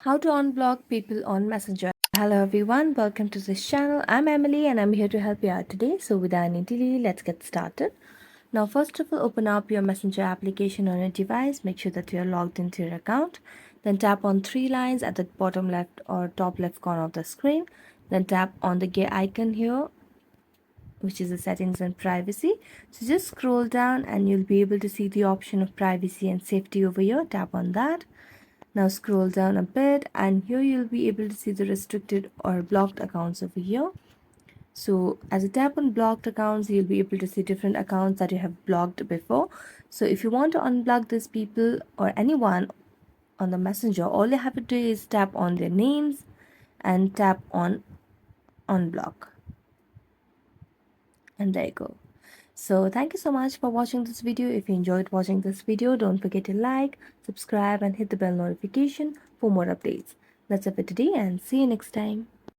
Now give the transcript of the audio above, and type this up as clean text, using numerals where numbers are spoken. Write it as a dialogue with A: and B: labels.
A: How to unblock people on Messenger. Hello everyone, welcome to this channel. I'm Emily and I'm here to help you out today. So without any delay, let's get started. Now first of all, open up your Messenger application on your device. Make sure that you're logged into your account. Then tap on three lines at the bottom left or top left corner of the screen. Then tap on the gear icon here, which is the settings and privacy. So just scroll down and you'll be able to see the option of privacy and safety over here. Tap on that. Now scroll down a bit and here you'll be able to see the restricted or blocked accounts over here. So as you tap on blocked accounts, you'll be able to see different accounts that you have blocked before. So if you want to unblock these people or anyone on the messenger, all you have to do is tap on their names and tap on unblock. And there you go. So thank you so much for watching this video. If you enjoyed watching this video, don't forget to like, subscribe and hit the bell notification for more updates. That's it for today and see you next time.